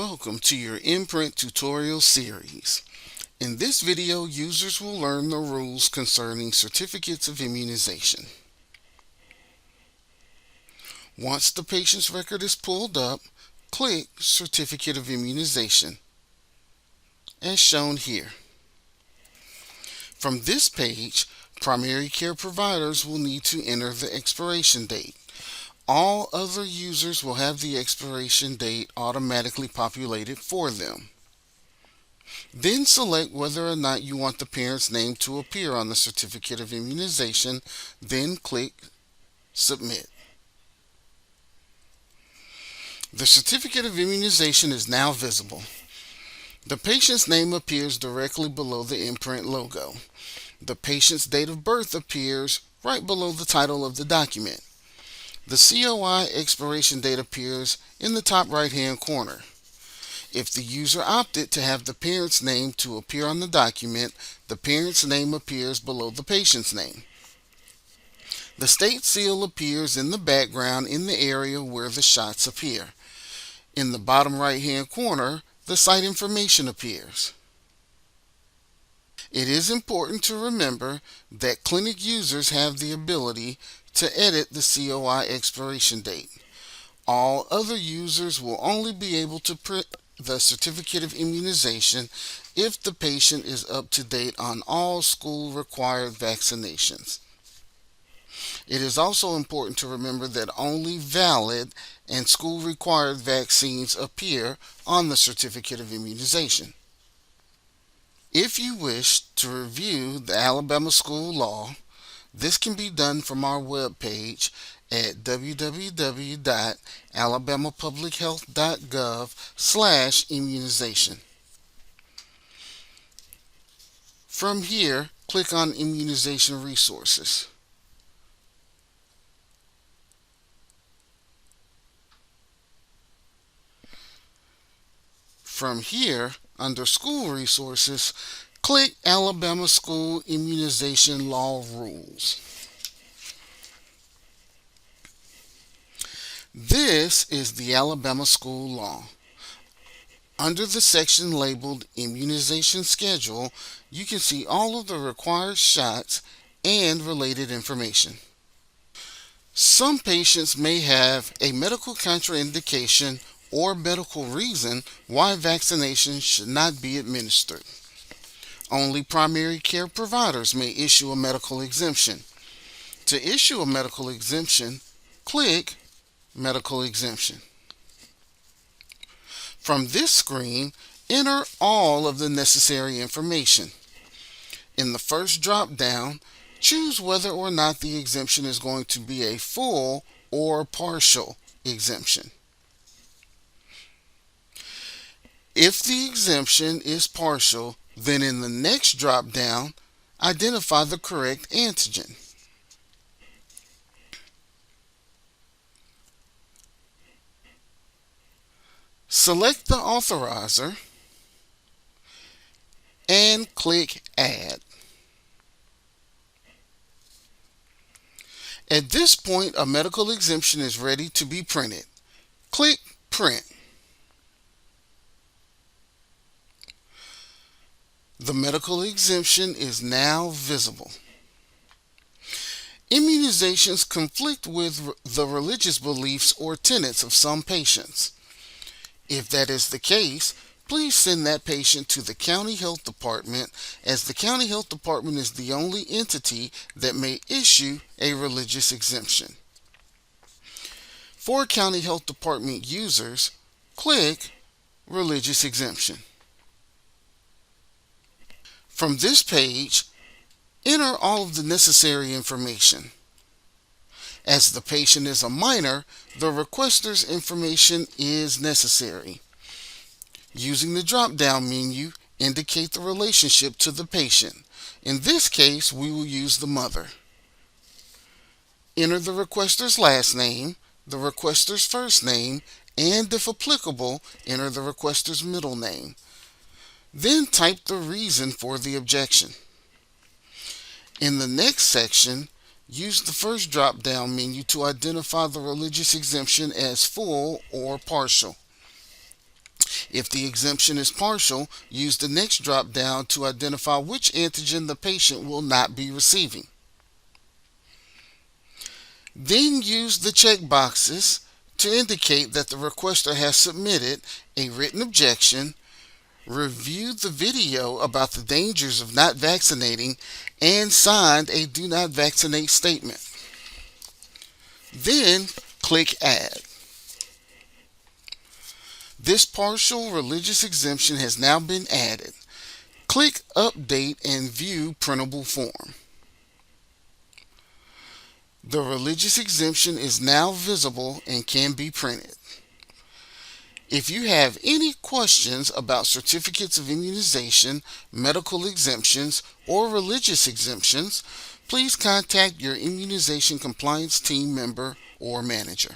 Welcome to your ImmPRINT tutorial series. In this video, users will learn the rules concerning certificates of immunization. Once the patient's record is pulled up, click Certificate of Immunization, as shown here. From this page, primary care providers will need to enter the expiration date. All other users will have the expiration date automatically populated for them. Then select whether or not you want the parent's name to appear on the certificate of immunization, then click Submit. The certificate of immunization is now visible. The patient's name appears directly below the ImmPRINT logo. The patient's date of birth appears right below the title of the document. The COI expiration date appears in the top right-hand corner. If the user opted to have the parent's name to appear on the document, the parent's name appears below the patient's name. The state seal appears in the background in the area where the shots appear. In the bottom right-hand corner, the site information appears. It is important to remember that clinic users have the ability to edit the COI expiration date. All other users will only be able to print the certificate of immunization if the patient is up to date on all school-required vaccinations. It is also important to remember that only valid and school-required vaccines appear on the certificate of immunization. If you wish to review the Alabama school law, this can be done from our webpage at www.alabamapublichealth.gov/immunization. From here, click on Immunization Resources. From here, under School Resources, click Alabama School Immunization Law Rules. This is the Alabama school law. Under the section labeled Immunization Schedule, you can see all of the required shots and related information. Some patients may have a medical contraindication or medical reason why vaccination should not be administered. Only primary care providers may issue a medical exemption. To issue a medical exemption, click Medical Exemption. From this screen, enter all of the necessary information. In the first drop-down, choose whether or not the exemption is going to be a full or partial exemption. If the exemption is partial, then in the next drop-down, identify the correct antigen. Select the authorizer and click Add. At this point, a medical exemption is ready to be printed. Click Print. The medical exemption is now visible. Immunizations conflict with the religious beliefs or tenets of some patients. If that is the case, please send that patient to the county health department, as the county health department is the only entity that may issue a religious exemption. For county health department users, click Religious Exemption. From this page, enter all of the necessary information. As the patient is a minor, the requester's information is necessary. Using the drop-down menu, indicate the relationship to the patient. In this case, we will use the mother. Enter the requester's last name, the requester's first name, and if applicable, enter the requester's middle name. Then type the reason for the objection. In the next section, use the first drop-down menu to identify the religious exemption as full or partial. If the exemption is partial, use the next drop down to identify which antigen the patient will not be receiving. Then use the check boxes to indicate that the requester has submitted a written objection, reviewed the video about the dangers of not vaccinating, and signed a do not vaccinate statement. Then click Add. This partial religious exemption has now been added. Click Update and view printable form. The religious exemption is now visible and can be printed. If you have any questions about certificates of immunization, medical exemptions, or religious exemptions, please contact your immunization compliance team member or manager.